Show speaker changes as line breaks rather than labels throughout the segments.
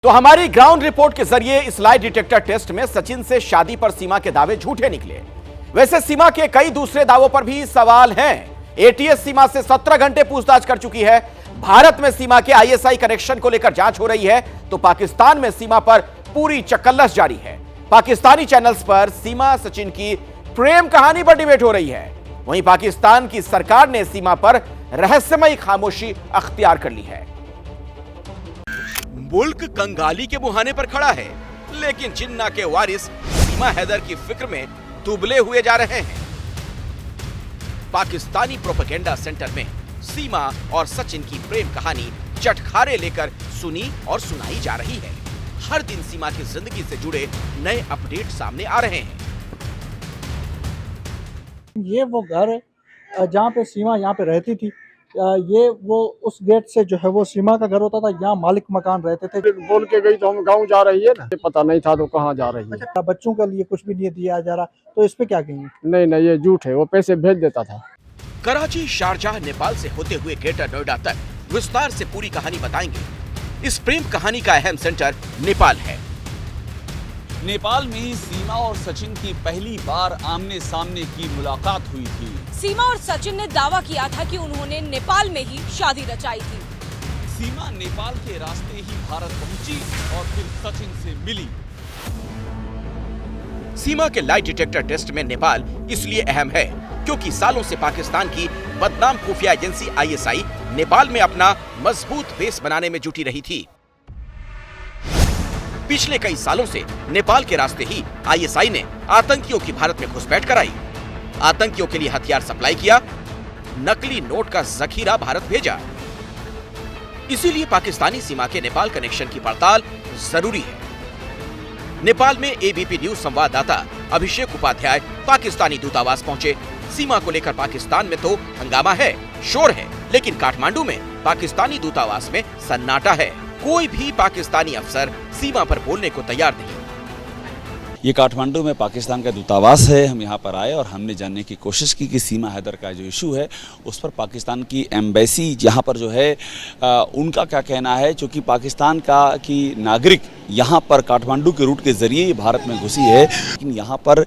तो हमारी ground report के जरिए इस लाई डिटेक्टर टेस्ट में सचिन से शादी पर सीमा के दावे झूठे निकले। वैसे सीमा के कई दूसरे दावों पर भी सवाल हैं। एटीएस सीमा से 17 घंटे पूछताछ कर चुकी है। भारत में सीमा के आईएसआई कनेक्शन को लेकर जांच हो रही है, तो पाकिस्तान में सीमा पर पूरी चकल्लस जारी है। पाकिस्तानी चैनल्स पर सीमा सचिन की प्रेम कहानी पर डिबेट हो रही है। वहीं पाकिस्तान की सरकार ने सीमा पर रहस्यमयी खामोशी अख्तियार कर ली है। मुल्क कंगाली के मुहाने पर खड़ा है, लेकिन जिन्ना के वारिस सीमा हैदर की फिक्र में दुबले हुए जा रहे हैं। पाकिस्तानी प्रोपेगेंडा सेंटर में सीमा और सचिन की प्रेम कहानी चटखारे लेकर सुनी और सुनाई जा रही है। हर दिन सीमा की जिंदगी से जुड़े नए अपडेट सामने आ रहे हैं।
ये वो घर जहाँ पे सीमा यहाँ पे रहती थी, ये वो उस गेट से जो है वो सीमा का घर होता था। यहाँ मालिक मकान रहते थे।
बोल के गई तो हम गांव जा रही है ना, पता नहीं था तो कहाँ जा रही है।
अच्छा, बच्चों के लिए कुछ भी नहीं दिया जा रहा, तो इस पे क्या कहेंगे?
नहीं ये झूठ है, वो पैसे भेज देता था।
कराची, शारजाह, नेपाल से होते हुए ग्रेटर नोएडा तक विस्तार से पूरी कहानी बताएंगे। इस प्रेम कहानी का अहम सेंटर नेपाल है।
नेपाल में ही सीमा और सचिन की पहली बार आमने सामने की मुलाकात हुई थी।
सीमा और सचिन ने दावा किया था कि उन्होंने नेपाल में ही शादी रचाई थी।
सीमा नेपाल के रास्ते ही भारत पहुंची और फिर सचिन से मिली।
सीमा के लाई डिटेक्टर टेस्ट में नेपाल इसलिए अहम है क्योंकि सालों से पाकिस्तान की बदनाम खुफिया एजेंसी आईएसआई नेपाल में अपना मजबूत बेस बनाने में जुटी रही थी। पिछले कई सालों से नेपाल के रास्ते ही आईएसआई ने आतंकियों की भारत में घुसपैठ कराई, आतंकियों के लिए हथियार सप्लाई किया, नकली नोट का जखीरा भारत भेजा। इसीलिए पाकिस्तानी सीमा के नेपाल कनेक्शन की पड़ताल जरूरी है। नेपाल में एबीपी न्यूज संवाददाता अभिषेक उपाध्याय पाकिस्तानी दूतावास पहुंचे। सीमा को लेकर पाकिस्तान में तो हंगामा है, शोर है, लेकिन काठमांडू में पाकिस्तानी दूतावास में सन्नाटा है। कोई भी पाकिस्तानी अफसर सीमा पर बोलने को तैयार नहीं।
ये काठमांडू में पाकिस्तान का दूतावास है। हम यहाँ पर आए और हमने जानने की कोशिश की कि सीमा हैदर का जो इशू है उस पर पाकिस्तान की एम्बेसी यहाँ पर जो है उनका क्या कहना है। क्योंकि पाकिस्तान का की नागरिक यहाँ पर काठमांडू के रूट के जरिए भारत में घुसी है, लेकिन यहाँ पर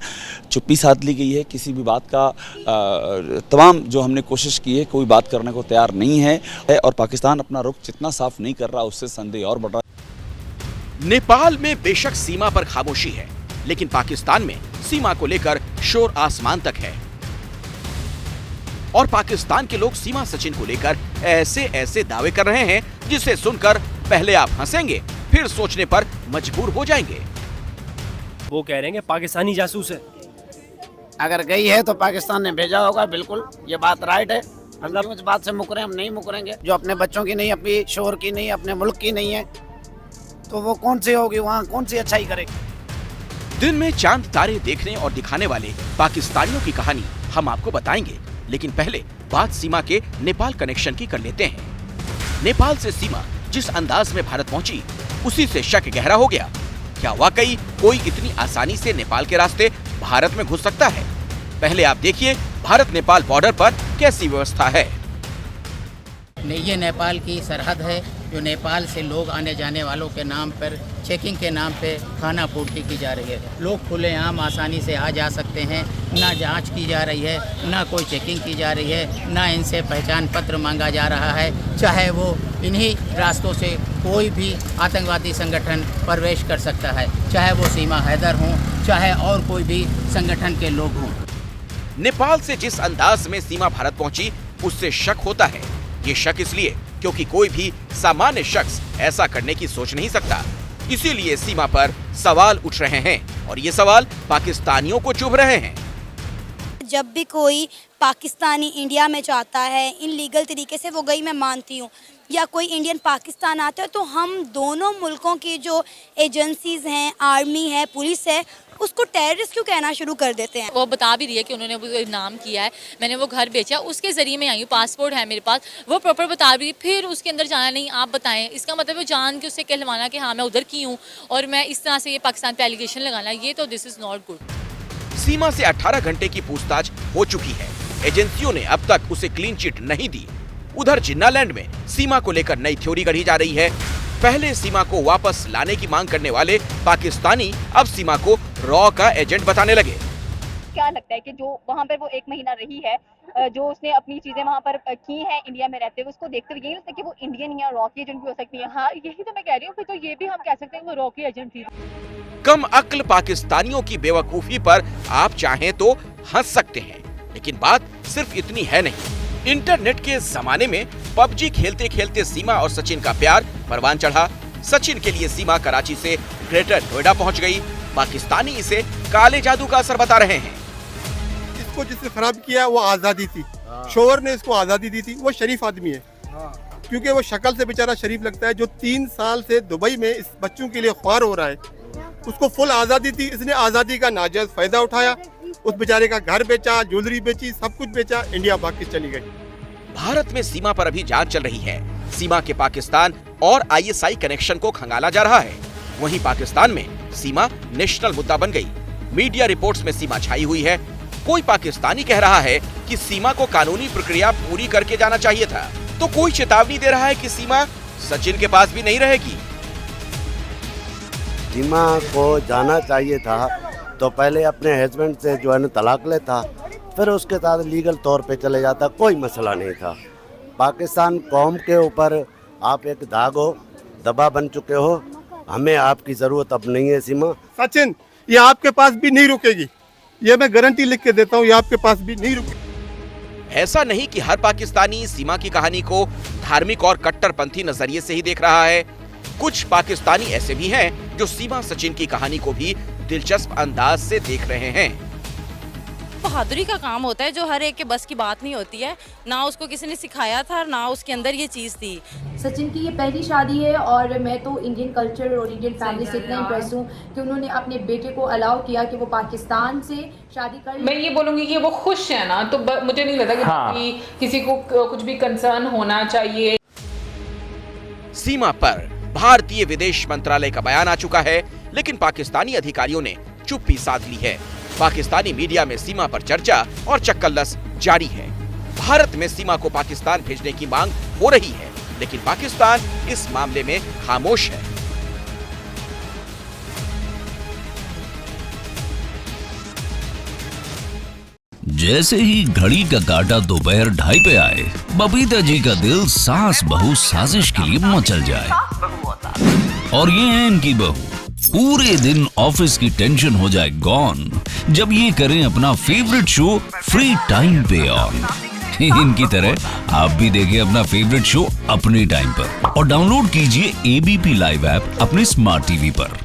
चुप्पी साध ली गई है। किसी भी बात का तमाम जो हमने कोशिश की है, कोई बात करने को तैयार नहीं है और पाकिस्तान अपना रुख जितना साफ नहीं कर रहा उससे संदेह और बढ़ रहा है।
नेपाल में बेशक सीमा पर खामोशी है, लेकिन पाकिस्तान में सीमा को लेकर शोर आसमान तक है। और पाकिस्तान के लोग सीमा सचिन को लेकर ऐसे दावे कर रहे हैं जिसे सुनकर पहले आप हंसेंगे, फिर सोचने पर मजबूर हो जाएंगे।
वो कह रहे हैं कि पाकिस्तानी जासूस है।
अगर गई है तो पाकिस्तान ने भेजा होगा, बिल्कुल ये बात राइट है। मतलब इस बात से मुकरे हम नहीं मुकरेंगे। जो अपने बच्चों की नहीं, अपनी शोर की नहीं, अपने मुल्क की नहीं है, तो वो कौन सी होगी, वहाँ कौन सी अच्छाई करेगी।
दिन में चांद तारे देखने और दिखाने वाले पाकिस्तानियों की कहानी हम आपको बताएंगे, लेकिन पहले बात सीमा के नेपाल कनेक्शन की कर लेते हैं। नेपाल से सीमा जिस अंदाज में भारत पहुंची, उसी से शक गहरा हो गया। क्या वाकई कोई इतनी आसानी से नेपाल के रास्ते भारत में घुस सकता है? पहले आप देखिए भारत नेपाल बॉर्डर पर कैसी व्यवस्था है।
ये नेपाल की सरहद है, जो नेपाल से लोग आने जाने वालों के नाम पर चेकिंग के नाम पे खाना पूर्ति की जा रही है। लोग खुलेआम आसानी से आ जा सकते हैं, ना जांच की जा रही है, ना कोई चेकिंग की जा रही है, ना इनसे पहचान पत्र मांगा जा रहा है। चाहे वो इन्हीं रास्तों से कोई भी आतंकवादी संगठन प्रवेश कर सकता है, चाहे वो सीमा हैदर हों, चाहे और कोई भी संगठन के लोग हों।
नेपाल से जिस अंदाज में सीमा भारत पहुंची, उससे शक होता है। ये शक इसलिए क्योंकि कोई भी सामान्य शख्स ऐसा करने की सोच नहीं सकता। इसीलिए सीमा पर सवाल उठ रहे हैं और ये सवाल पाकिस्तानियों को चुभ रहे हैं।
जब भी कोई पाकिस्तानी इंडिया में जाता है इनलीगल तरीके से, वो गई मैं मानती हूँ, या कोई इंडियन पाकिस्तान आता है, तो हम दोनों मुल्कों की जो एजेंसीज हैं, आर्मी है, पुलिस है, उसको टेररिस्ट क्यों कहना शुरू कर देते हैं।
वो बता भी रही है कि उन्होंने वो नाम किया है, मैंने वो घर बेचा, उसके जरिए मैं आई हूँ, पासपोर्ट है मेरे पास, वो प्रॉपर बता रही है। फिर उसके अंदर जाना नहीं, आप बताएं, इसका मतलब वो जान के उससे कहलवाना कि हाँ मैं उधर की हूँ और मैं इस तरह से ये पाकिस्तान पे एलिगेशन लगाना, ये तो दिस इज नॉट गुड।
सीमा से 18 घंटे की पूछताछ हो चुकी है। एजेंसियों ने अब तक उसे क्लीन चिट नहीं दी। उधर जिन्नालैंड में सीमा को लेकर नई थ्योरी गढ़ी जा रही है। पहले सीमा को वापस लाने की मांग करने वाले पाकिस्तानी अब सीमा को रॉ का एजेंट बताने लगे।
क्या लगता है कि जो वहाँ पर वो 1 महीना रही है, जो उसने अपनी चीजें वहाँ पर की हैं इंडिया में रहते हुए, उसको देखते हुए यही लगता है कि वो इंडियन या रॉ की एजेंट भी हो सकती है? हाँ, यही तो मैं कह रही हूँ, फिर तो ये भी हम कह सकते हैं वो रॉ की एजेंट थी।
कम अक्ल पाकिस्तानियों की बेवकूफी पर आप चाहें तो हंस सकते हैं, लेकिन बात सिर्फ इतनी है नहीं। इंटरनेट के जमाने में पबजी खेलते खेलते सीमा और सचिन का प्यार परवान चढ़ा। सचिन के लिए सीमा कराची से ग्रेटर नोएडा पहुंच गई। पाकिस्तानी इसे काले जादू का असर बता रहे हैं।
इसको जिसने खराब किया वो आजादी थी, शोवर ने इसको आजादी दी थी। वो शरीफ आदमी है, क्योंकि वो शक्ल से बेचारा शरीफ लगता है। जो 3 साल से दुबई में इस बच्चों के लिए ख्वार हो रहा है, उसको फुल आजादी थी। इसने आजादी का नाजायज फायदा उठाया, उस बेचारे का घर बेचा, ज्वेलरी बेची, सब कुछ बेचा, इंडिया भाग के चली गई।
भारत में सीमा पर अभी जांच चल रही है। सीमा के पाकिस्तान और ISI कनेक्शन को खंगाला जा रहा है। वहीं पाकिस्तान में सीमा नेशनल मुद्दा बन गई। मीडिया रिपोर्ट्स में सीमा छाई हुई है। कोई पाकिस्तानी कह रहा है कि सीमा को कानूनी प्रक्रिया पूरी करके जाना चाहिए था, तो कोई चेतावनी दे रहा है कि सीमा सचिन के पास भी नहीं रहेगी।
सीमा को जाना चाहिए था तो पहले अपने हस्बैंड से जो है ना तलाक लेता, फिर उसके साथ लीगल तौर पे चले जाता, कोई मसला नहीं था। पाकिस्तान कौम के ऊपर आप एक दाग हो, दबा बन चुके हो। हमें आपकी ज़रूरत अब नहीं है सीमा।
सचिन, ये आपके पास भी नहीं रुकेगी, ये मैं गारंटी लिख के देता हूँ, ये आपके पास भी नहीं रुकेगी।
ऐसा नहीं कि हर पाकिस्तानी सीमा की कहानी को धार्मिक और कट्टरपंथी नजरिए से ही देख रहा है। कुछ पाकिस्तानी ऐसे भी हैं जो सीमा सचिन की कहानी को भी दिलचस्प अंदाज से देख रहे हैं।
बहादुरी का काम होता है जो हर एक के बस की बात नहीं होती है। ना उसको किसी ने सिखाया था, ना उसके अंदर ये चीज़ थी।
सचिन की ये पहली शादी है और मैं तो इंडियन कल्चर और इंडियन फैमिली से इतना इम्प्रेस हूँ कि उन्होंने अपने बेटे को अलाउ किया कि वो पाकिस्तान से शादी कर।
मैं ये बोलूँगी कि वो खुश है ना, तो मुझे नहीं लगता कि किसी को कुछ भी कंसर्न होना चाहिए।
सीमा पर भारतीय विदेश मंत्रालय का बयान आ चुका है, लेकिन पाकिस्तानी अधिकारियों ने चुप्पी साध ली है। पाकिस्तानी मीडिया में सीमा पर चर्चा और चक्करलस जारी है। भारत में सीमा को पाकिस्तान भेजने की मांग हो रही है, लेकिन पाकिस्तान इस मामले में खामोश है।
जैसे ही घड़ी का काटा दोपहर 2:30 पे आए, बबीता जी का दिल सास बहू साजिश के लिए मचल जाए। और ये है इनकी बहू, पूरे दिन ऑफिस की टेंशन हो जाए गॉन जब ये करें अपना फेवरेट शो फ्री टाइम पे ऑन। इनकी तरह आप भी देखें अपना फेवरेट शो अपने टाइम पर और डाउनलोड कीजिए ABP लाइव ऐप अपने स्मार्ट टीवी पर।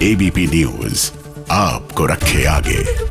ABP न्यूज आपको रखे आगे।